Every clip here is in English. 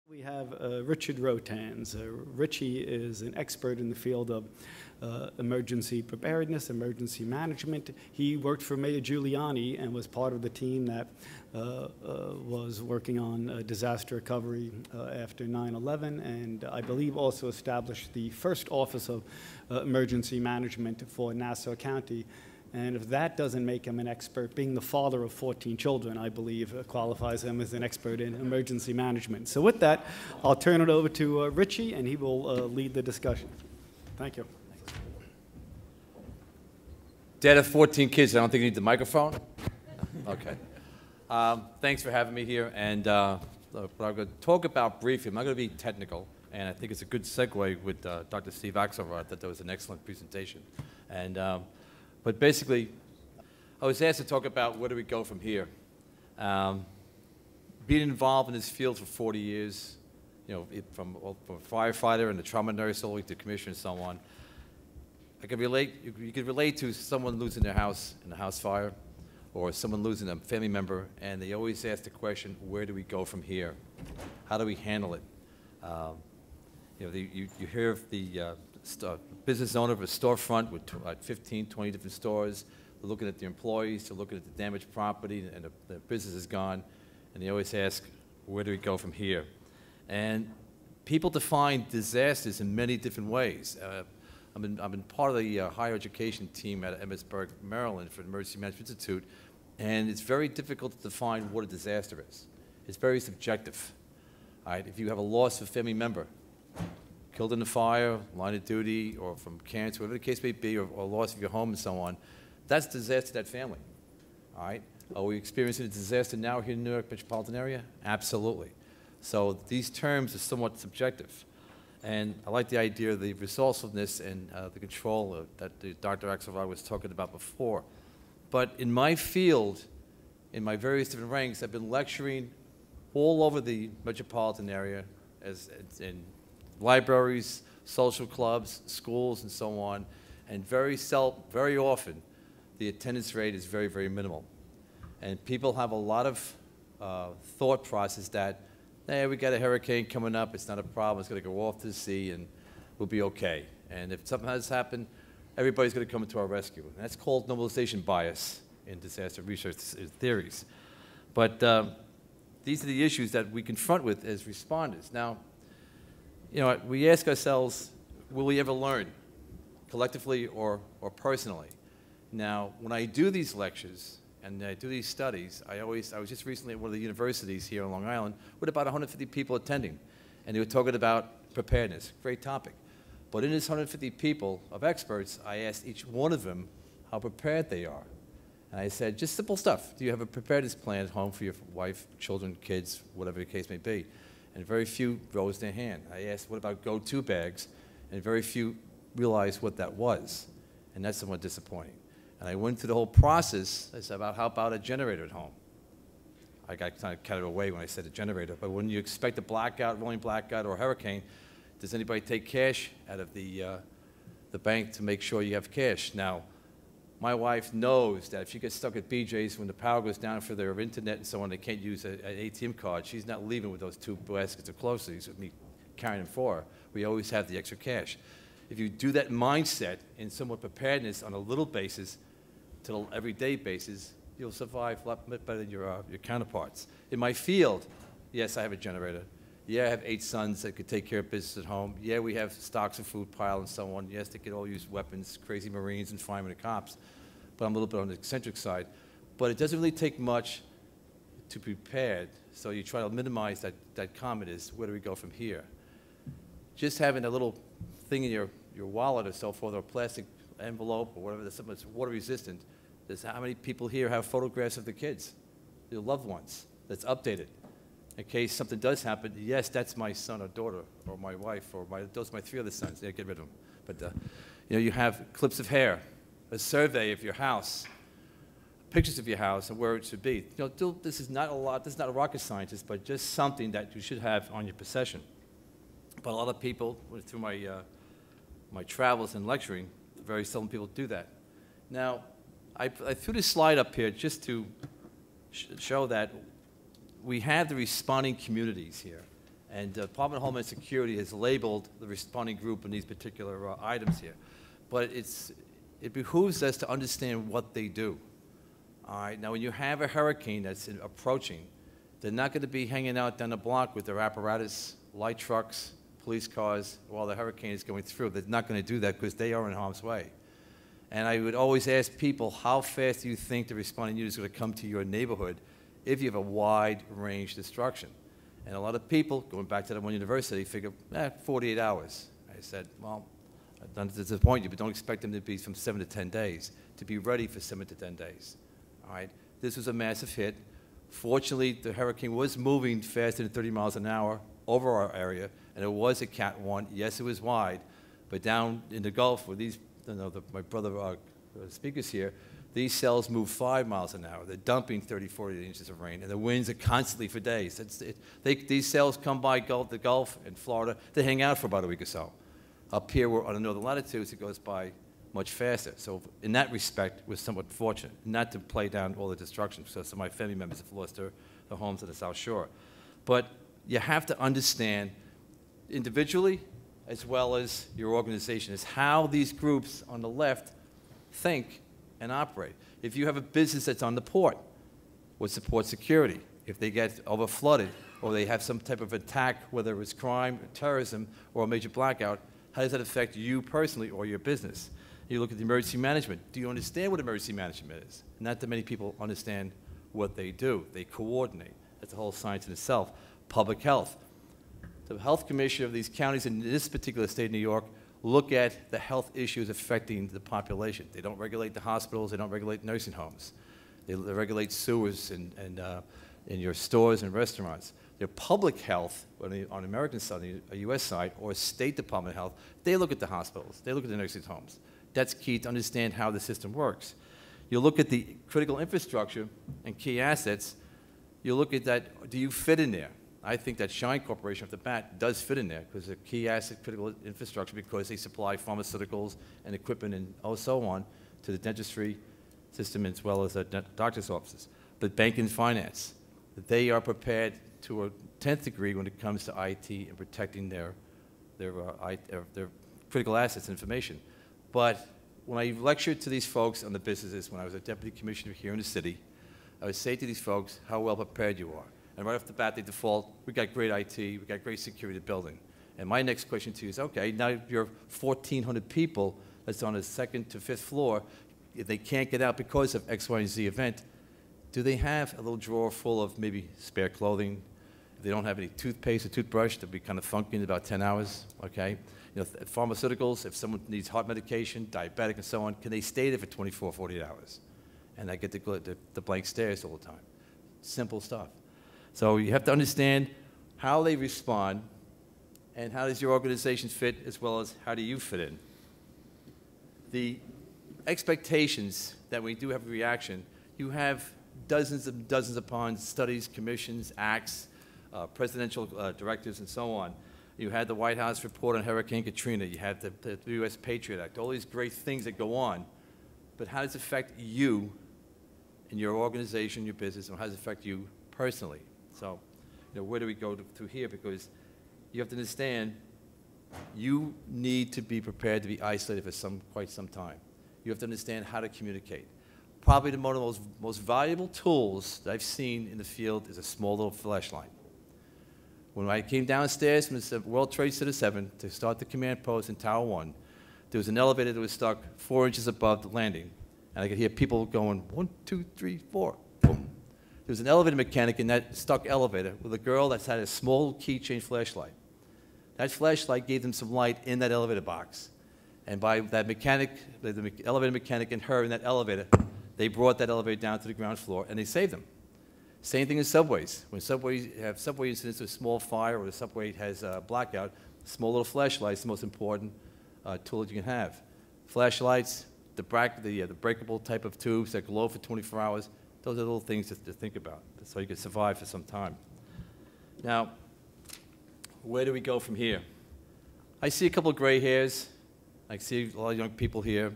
We have Richard Rotanz. Richie is an expert in the field of emergency preparedness, emergency management. He worked for Mayor Giuliani and was part of the team that was working on disaster recovery after 9/11, and I believe also established the first Office of Emergency Management for Nassau County. And if that doesn't make him an expert, being the father of 14 children, I believe, qualifies him as an expert in emergency management. So with that, I'll turn it over to Richie, and he will lead the discussion. Thank you. Dad of 14 kids, I don't think you need the microphone? Okay. Thanks for having me here. And what I'm going to talk about briefly, I'm not going to be technical, and I think it's a good segue with Dr. Steve Axelrod. I thought that was an excellent presentation. But basically, I was asked to talk about where do we go from here. Being involved in this field for 40 years, you know, from a firefighter and a trauma nurse all the way to commissioner and so on, I could relate. You could relate to someone losing their house in a house fire, or someone losing a family member, and they always ask the question, where do we go from here? How do we handle it? You know, you hear of the business owner of a storefront with 15, 20 different stores. They're looking at the employees, they're looking at the damaged property, and the business is gone. And they always ask, where do we go from here? And people define disasters in many different ways. I've been part of the higher education team at Emmitsburg, Maryland for the Emergency Management Institute, and it's very difficult to define what a disaster is. It's very subjective. All right? If you have a loss of a family member, killed in a fire, line of duty, or from cancer, whatever the case may be, or loss of your home and so on, that's a disaster to that family. All right? Are we experiencing a disaster now here in the New York metropolitan area? Absolutely. So these terms are somewhat subjective. And I like the idea of the resourcefulness and the control that Dr. Axelrod was talking about before. But in my field, in my various different ranks, I've been lecturing all over the metropolitan area in libraries, social clubs, schools, and so on, and very often, the attendance rate is very, very minimal. And people have a lot of thought process that, hey, we got a hurricane coming up, it's not a problem, it's going to go off to the sea, and we'll be okay. And if something has happened, everybody's going to come to our rescue. And that's called normalization bias in disaster research theories. But these are the issues that we confront with as responders. Now, you know, we ask ourselves, will we ever learn, collectively or personally? Now, when I do these lectures and I do these studies, I was just recently at one of the universities here on Long Island with about 150 people attending, and they were talking about preparedness. Great topic. But in this 150 people of experts, I asked each one of them how prepared they are. And I said, just simple stuff. Do you have a preparedness plan at home for your wife, children, kids, whatever the case may be? And very few rose their hand. I asked, what about go-to bags? And very few realized what that was. And that's somewhat disappointing. And I went through the whole process. I said, how about a generator at home? I got kind of carried away when I said a generator. But when you expect a blackout, rolling blackout, or a hurricane, does anybody take cash out of the bank to make sure you have cash? Now, my wife knows that if she gets stuck at BJ's when the power goes down for their internet and so on, they can't use an ATM card, she's not leaving with those 2 baskets of groceries with me carrying them for her. We always have the extra cash. If you do that mindset in somewhat preparedness on a little basis to an everyday basis, you'll survive a lot better than your counterparts. In my field, yes, I have a generator. Yeah, I have 8 sons that could take care of business at home. Yeah, we have stocks of food pile and so on. Yes, they could all use weapons, crazy Marines and firemen and cops. But I'm a little bit on the eccentric side. But it doesn't really take much to be prepared. So you try to minimize that comment is, where do we go from here? Just having a little thing in your wallet or so forth, or a plastic envelope or whatever, that's something that's water resistant. There's how many people here have photographs of the kids, their loved ones, that's updated. In case something does happen, yes, that's my son or daughter or my wife or those are my 3 other sons. Yeah, get rid of them. But you know, you have clips of hair, a survey of your house, pictures of your house and where it should be. You know, this is not a lot. This is not a rocket scientist, but just something that you should have on your possession. But a lot of people, through my travels and lecturing, very seldom people do that. Now, I threw this slide up here just to show that we have the responding communities here. And the Department of Homeland Security has labeled the responding group in these particular items here. But it behooves us to understand what they do. All right, now when you have a hurricane that's approaching, they're not going to be hanging out down the block with their apparatus, light trucks, police cars, while the hurricane is going through. They're not going to do that because they are in harm's way. And I would always ask people, how fast do you think the responding unit is going to come to your neighborhood if you have a wide range destruction? And a lot of people, going back to that one university, figure, 48 hours. I said, well, I don't disappoint you, but don't expect them to be from 7 to 10 days, to be ready for 7 to 10 days. All right? This was a massive hit. Fortunately, the hurricane was moving faster than 30 miles an hour over our area, and it was a Cat 1. Yes, it was wide, but down in the Gulf, where these, my brother speakers here, these cells move 5 miles an hour. They're dumping 30, 40 inches of rain, and the winds are constantly for days. These cells come by the Gulf and Florida. They hang out for about a week or so. Up here, we're on the northern latitudes, it goes by much faster. So in that respect, we're somewhat fortunate, not to play down all the destruction. So some of my family members have lost their homes on the South Shore. But you have to understand individually, as well as your organization, is how these groups on the left think and operate. If you have a business that's on the port, would support security. If they get over-flooded or they have some type of attack, whether it was crime, terrorism, or a major blackout, how does that affect you personally or your business? You look at the emergency management. Do you understand what emergency management is? Not that many people understand what they do. They coordinate. That's a whole science in itself. Public health. The health commissioner of these counties in this particular state of New York look at the health issues affecting the population. They don't regulate the hospitals. They don't regulate nursing homes. They regulate sewers and in your stores and restaurants. Their public health, on the American side, the U.S. side, or State Department of Health, they look at the hospitals. They look at the nursing homes. That's key to understand how the system works. You look at the critical infrastructure and key assets. You look at that, do you fit in there? I think that Schein Corporation off the bat does fit in there because they're key asset critical infrastructure because they supply pharmaceuticals and equipment and so on to the dentistry system as well as the doctor's offices. But banking and finance, they are prepared to a 10th degree when it comes to IT and protecting their critical assets and information. But when I lectured to these folks on the businesses when I was a deputy commissioner here in the city, I would say to these folks how well prepared you are. And right off the bat, they default, we got great IT, we got great security building. And my next question to you is, okay, now you're 1,400 people that's on the 2nd to 5th floor. If they can't get out because of X, Y, and Z event, do they have a little drawer full of maybe spare clothing? If they don't have any toothpaste or toothbrush, they'll be kind of funky in about 10 hours, okay? You know, pharmaceuticals, if someone needs heart medication, diabetic and so on, can they stay there for 24, 48 hours? And I get the blank stares all the time. Simple stuff. So you have to understand how they respond and how does your organization fit as well as how do you fit in. The expectations that we do have a reaction, you have dozens upon studies, commissions, acts, presidential directives, and so on. You had the White House report on Hurricane Katrina. You had the U.S. Patriot Act, all these great things that go on. But how does it affect you and your organization, your business, and how does it affect you personally? So, you know, where do we go through here? Because you have to understand you need to be prepared to be isolated for quite some time. You have to understand how to communicate. Probably one of the most valuable tools that I've seen in the field is a small little flashlight. When I came downstairs from the World Trade Center 7 to start the command post in Tower 1, there was an elevator that was stuck 4 inches above the landing. And I could hear people going, 1, 2, 3, 4, boom. There was an elevator mechanic in that stuck elevator with a girl that's had a small keychain flashlight. That flashlight gave them some light in that elevator box. And by that mechanic, the elevator mechanic and her in that elevator, they brought that elevator down to the ground floor and they saved them. Same thing in subways. When subways have subway incidents with a small fire or the subway has a blackout, small little flashlight is the most important tool that you can have. Flashlights, the breakable type of tubes that glow for 24 hours, those are little things to think about so you can survive for some time. Now, where do we go from here? I see a couple of gray hairs. I see a lot of young people here.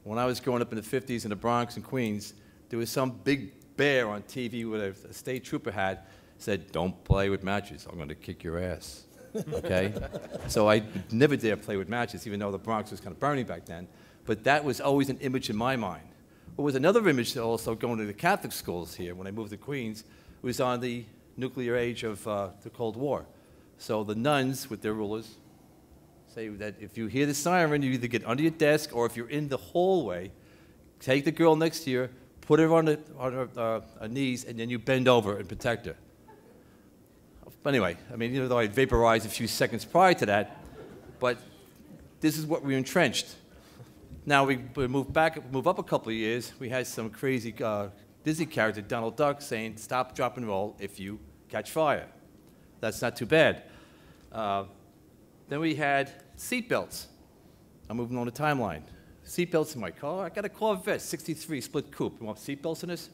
When I was growing up in the 50s in the Bronx and Queens, there was some big bear on TV with a state trooper hat said, don't play with matches. I'm going to kick your ass. Okay? So I never dare play with matches, even though the Bronx was kind of burning back then. But that was always an image in my mind. What was another image also going to the Catholic schools here when I moved to Queens was on the nuclear age of the Cold War. So the nuns, with their rulers, say that if you hear the siren, you either get under your desk, or if you're in the hallway, take the girl next to you, put her on her knees, and then you bend over and protect her. But anyway, I mean, even though I vaporized a few seconds prior to that, but this is what we entrenched. Now we move up a couple of years. We had some crazy Disney character, Donald Duck, saying, "Stop, drop, and roll if you catch fire." That's not too bad. Then we had seatbelts. I'm moving on the timeline. Seatbelts in my car. I got a Corvette, 63 split coupe. You want seatbelts in this?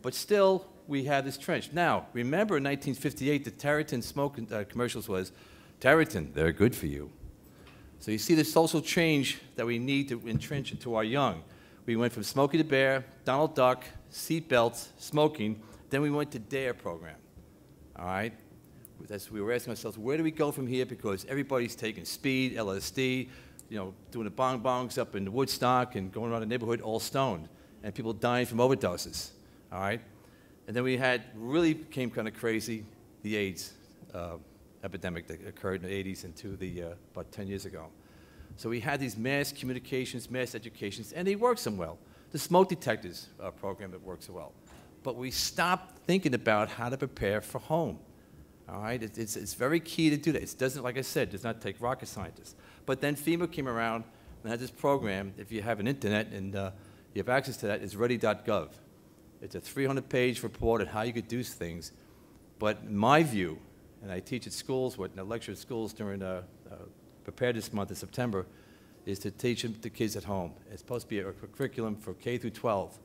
But still, we had this trench. Now, remember in 1958, the Tareyton smoke commercials was, "Tareyton, they're good for you." So you see the social change that we need to entrench into our young. We went from Smokey the Bear, Donald Duck, seatbelts, smoking, then we went to DARE program, all right? We were asking ourselves, where do we go from here? Because everybody's taking speed, LSD, you know, doing the bongs up in Woodstock and going around the neighborhood all stoned, and people dying from overdoses, all right? And then we had, really became kind of crazy, the AIDS epidemic that occurred in the 80s into about 10 years ago. So we had these mass communications, mass educations, and they work so well. The smoke detectors program that works so well. But we stopped thinking about how to prepare for home. All right, it's very key to do that. It doesn't, like I said, does not take rocket scientists. But then FEMA came around and had this program. If you have an internet and you have access to that, it's ready.gov. It's a 300-page report on how you could do things. But in my view, and I teach at schools, I lecture at schools during Preparedness Month in September, is to teach the kids at home. It's supposed to be a curriculum for K through 12.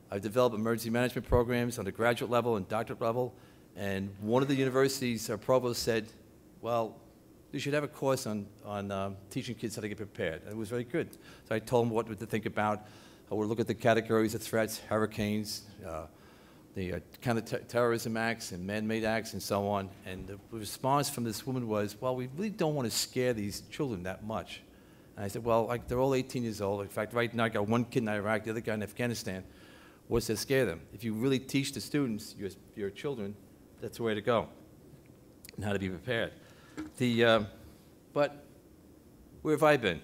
I've developed emergency management programs on the graduate level and doctorate level, and one of the university's provost said, well, you should have a course on teaching kids how to get prepared. And it was very good. So I told them what to think about. I would look at the categories of threats, hurricanes, the counterterrorism acts and man-made acts and so on. And the response from this woman was, well, we really don't want to scare these children that much. And I said, well, like, they're all 18 years old. In fact, right now I got one kid in Iraq, the other guy in Afghanistan. What's to scare them? If you really teach the students, your children, that's the way to go and how to be prepared. But where have I been?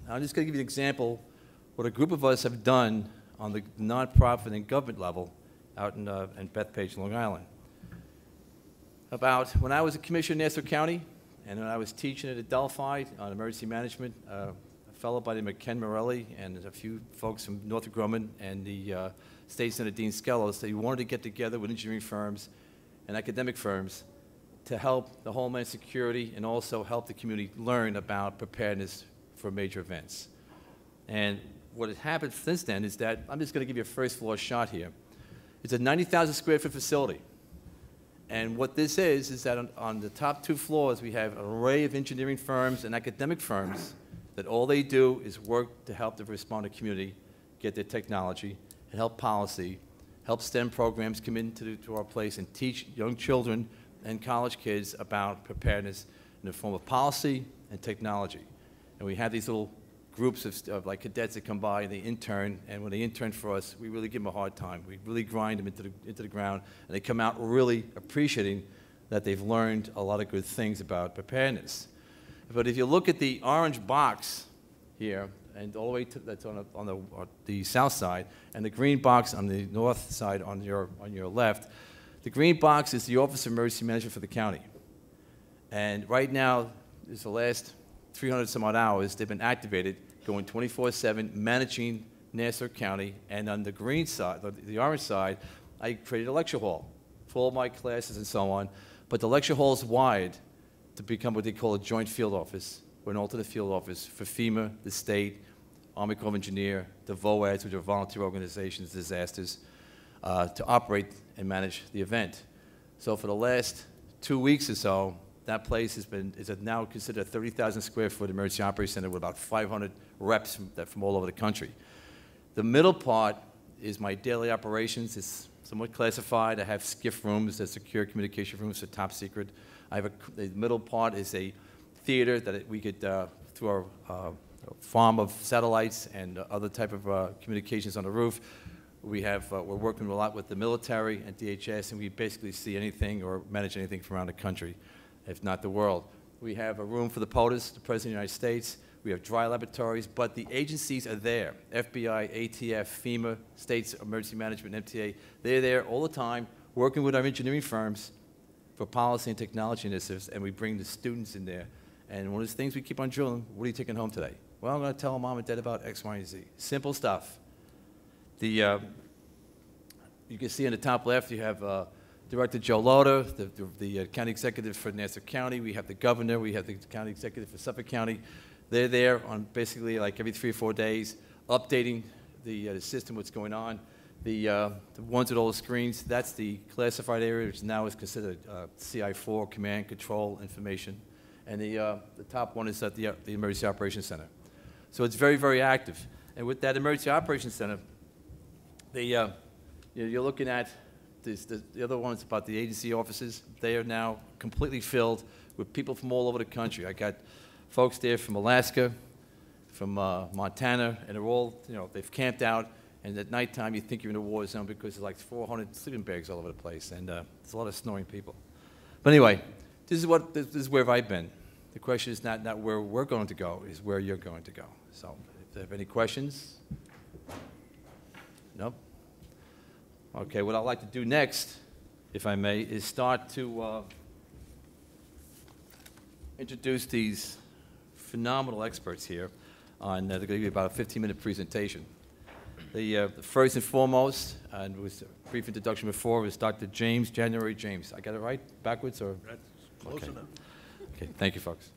I'm just going to give you an example what a group of us have done on the nonprofit and government level out in Bethpage, Long Island. About when I was a commissioner in Nassau County and when I was teaching at Adelphi on emergency management, a fellow by the name of Ken Morelli and a few folks from Northrop Grumman and the State Senator Dean Skelos, they wanted to get together with engineering firms and academic firms to help the Homeland Security and also help the community learn about preparedness for major events. And what has happened since then is that, I'm just going to give you a first floor shot here. It's a 90,000 square foot facility. And what this is that on the top 2 floors, we have an array of engineering firms and academic firms that all they do is work to help the responder community get their technology and help policy, help STEM programs come into our place and teach young children and college kids about preparedness in the form of policy and technology. And we have these little groups of like cadets that come by and they intern, and when they intern for us, we really give them a hard time. We really grind them into the ground, and they come out really appreciating that they've learned a lot of good things about preparedness. But if you look at the orange box here, and all the way to that's on the south side, and the green box on the north side on your left, the green box is the Office of Emergency Management for the county. And right now, is the last 300 some odd hours, they've been activated, going 24/7, managing Nassau County. And on the green side, the orange side, I created a lecture hall for all my classes and so on. But the lecture hall is wide to become what they call a joint field office, or an alternate field office for FEMA, the state, Army Corps of Engineer, the VOADs, which are volunteer organizations, disasters, to operate and manage the event. So for the last 2 weeks or so, that place is now considered a 30,000 square foot emergency operations center with about 500 reps from all over the country. The middle part is my daily operations. It's somewhat classified. I have SCIF rooms, that's secure communication rooms, so top secret. I have the middle part is a theater that we could, through our farm of satellites and other type of communications on the roof, we're working a lot with the military and DHS, and we basically see anything or manage anything from around the country, if not the world. We have a room for the POTUS, the President of the United States. We have dry laboratories, but the agencies are there. FBI, ATF, FEMA, States Emergency Management, MTA, they're there all the time, working with our engineering firms for policy and technology initiatives, and we bring the students in there. And one of the things we keep on drilling, what are you taking home today? Well, I'm going to tell mom and dad about X, Y, and Z. Simple stuff. You can see in the top left, you have Director Joe Loader, the county executive for Nassau County. We have the governor. We have the county executive for Suffolk County. They're there on basically like every 3 or 4 days, updating the system, what's going on. The ones with all the screens, that's the classified area, which now is considered CI4, command, control, information. And the top one is at the Emergency Operations Center. So it's very, very active. And with that Emergency Operations Center, you're looking at the other ones about the agency offices. They are now completely filled with people from all over the country. I got folks there from Alaska, from Montana, and they're all, they've camped out. And at nighttime, you think you're in a war zone because there's like 400 sleeping bags all over the place, and there's a lot of snoring people. But anyway, this is where I've been. The question is not where we're going to go, is where you're going to go. So, if you have any questions? Nope. Okay, what I'd like to do next, if I may, is start to introduce these phenomenal experts here. They're going to give you about a 15-minute presentation. The first and foremost, and it was a brief introduction before, was Dr. January James. I got it right? Backwards or? That's close enough. Okay, thank you, folks.